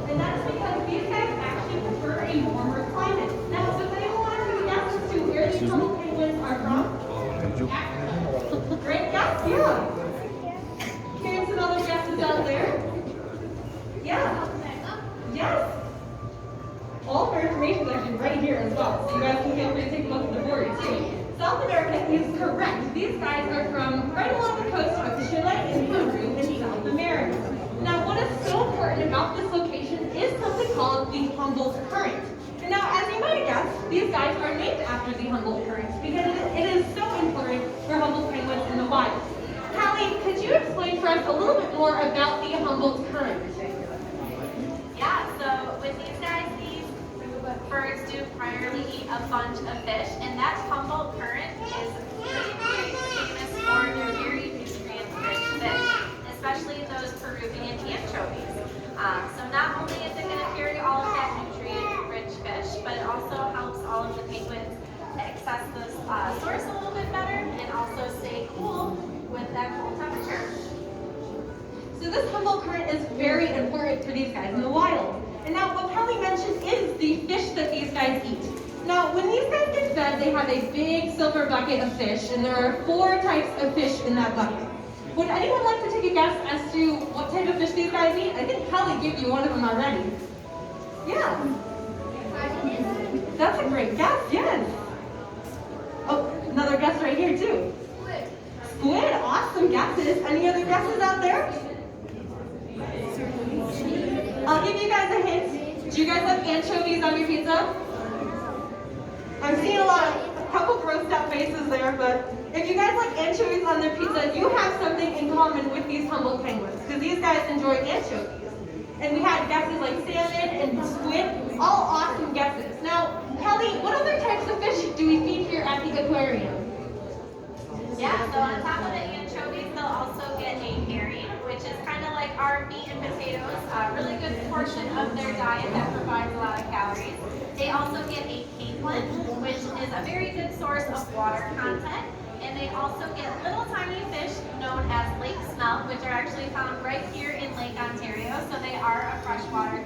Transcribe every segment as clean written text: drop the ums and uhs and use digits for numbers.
And that's because these guys actually prefer a warmer climate. Now, does anyone want to guess as to where these humble penguins are from? Africa. Great guess, yeah. Here's some other guesses out there. Yeah. Yes. All of our information is actually right here as well, so you guys can feel free to take a look at the board too. South America is correct. These guys are from right along the coast of Chile and Peru in South America. Now, what is so important about this location is something called the Humboldt Current. And now, as you might guess, these guys are named after the Humboldt Current because it is so important for Humboldt penguins in the wild. Callie, could you explain for us a little bit more about the Humboldt Current? Yeah, so with these guys, these birds do primarily eat a bunch of fish, and that Humboldt Current is really famous for their very nutrient-rich fish, especially those Peruvian anchovies. So not only is it going to carry all of that nutrient-rich fish, but it also helps all of the penguins access the source a little bit better and also stay cool with that cool temperature. So this Humboldt Current is very important for these guys in the wild. And now what Kelly mentioned is the fish that these guys eat. Now when these guys get fed, they have a big silver bucket of fish, and there are 4 types of fish in that bucket. Would anyone like to take a guess as to what type of fish these guys eat? I think Kelly gave you one of them already. Yeah. That's a great guess, yes. Oh, another guess right here too. Squid, awesome guesses. Any other guesses out there? I'll give you guys a hint. Do you guys have anchovies on your pizza? I'm seeing a couple grossed out faces there, but if you guys like anchovies on their pizza, you have something in common with these Humboldt penguins, because these guys enjoy anchovies. And we had guesses like salmon and squid, all awesome guesses. Now, Kelly, what other types of fish do we feed here at the aquarium? Yeah, so on top of the anchovies, they'll also get a herring, which is kind of like our meat and potatoes, a really good portion of their diet that provides a lot of calories. They also get a capelin, which is a very good source of water content. And they also get little tiny fish known as lake smelt, which are actually found right here in Lake Ontario. So they are a freshwater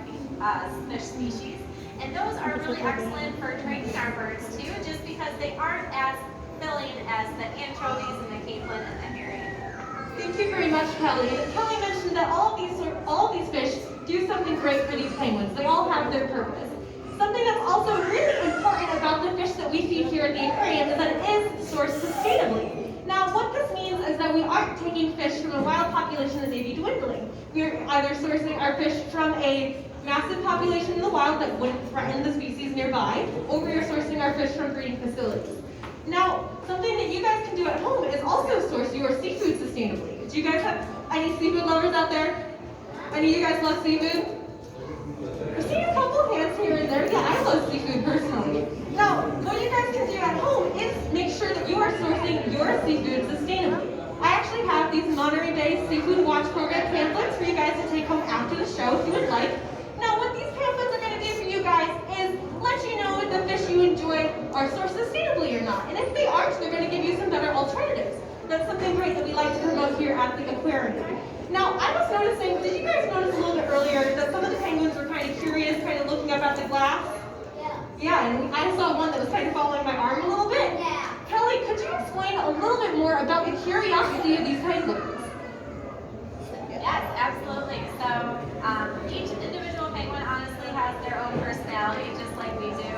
fish species. And those are really excellent for training our birds too, just because they aren't as filling as the anchovies and the capelin and the herring. Thank you very much, Kelly. And Kelly mentioned that all of these fish do something great for these penguins. They all have their purpose. Something that's also really important about the fish that we feed here at the aquarium is that it is sourced sustainably. Now, what this means is that we aren't taking fish from a wild population that may be dwindling. We're either sourcing our fish from a massive population in the wild that wouldn't threaten the species nearby, or we are sourcing our fish from breeding facilities. Now, something that you guys can do at home is also source your seafood sustainably. Do you guys have any seafood lovers out there? Any of you guys love seafood? I've seen a couple hands here and there. Yeah, I love seafood personally. Now, what you guys can do at home is make sure that you are sourcing your seafood sustainably. I actually have these Monterey Bay Seafood Watch Program pamphlets for you guys to take home after the show if you would like. Now, what these pamphlets are going to do for you guys is let you know if the fish you enjoy are sourced sustainably or not. And if they aren't, they're going to give you some better alternatives. That's something great that we like to promote here at the aquarium. Now, I was noticing, did you guys notice a little bit earlier that some of the penguins were kind of curious, kind of looking up at the glass? Yeah, and I saw one that was kind of following my arm a little bit. Yeah. Kelly, could you explain a little bit more about the curiosity of these penguins? Yes, absolutely. So each individual penguin honestly has their own personality, just like we do.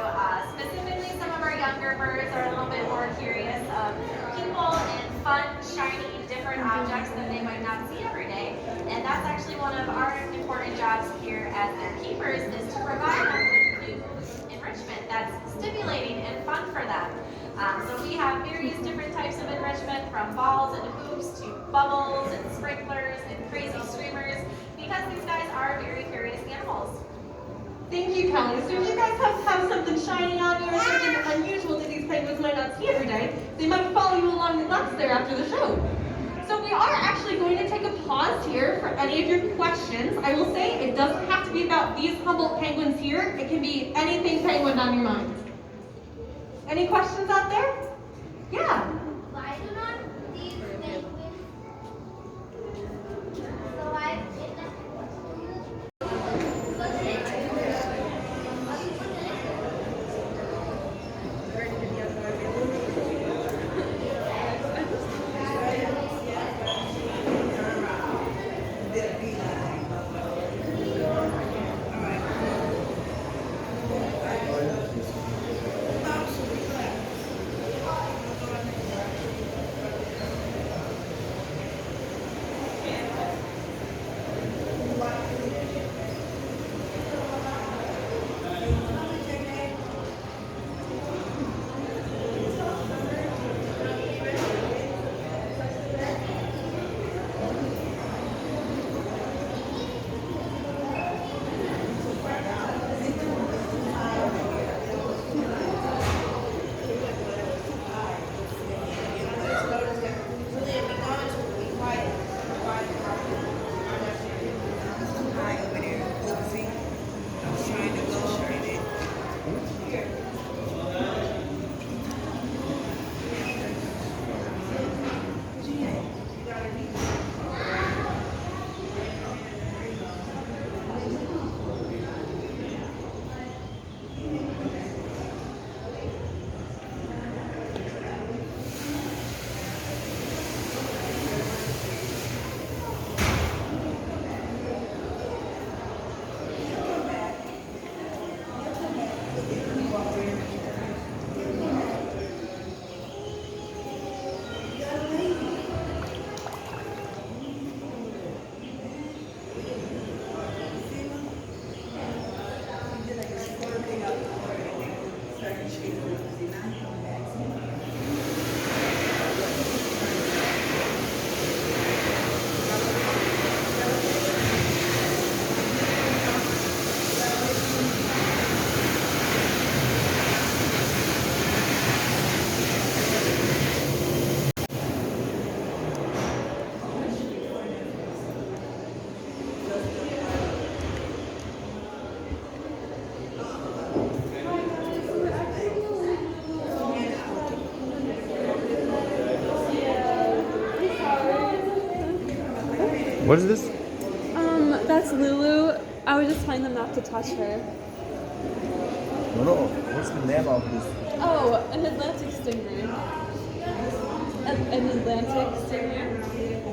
Specifically, some of our younger birds are a little bit more curious of people and fun, shiny, different objects that they might not see every day. And that's actually one of our important jobs here as their keepers, is to provide them with new enrichment that's stimulating them. So we have various different types of enrichment, from balls and hoops to bubbles and sprinklers and crazy streamers, because these guys are very curious animals. Thank you, Kelly. So if you guys have something shiny on you or something unusual that these penguins might not see every day, they might follow you along the laps there after the show. So we are actually going to take a pause here for any of your questions. I will say it doesn't have to be about these Humboldt penguins here. It can be anything penguin on your mind. Any questions out there? Yeah. Why do not these penguins survive in the What is this? That's Lulu. I was just telling them not to touch her. No. What's the name of this? Oh, an Atlantic stingray. An Atlantic stingray.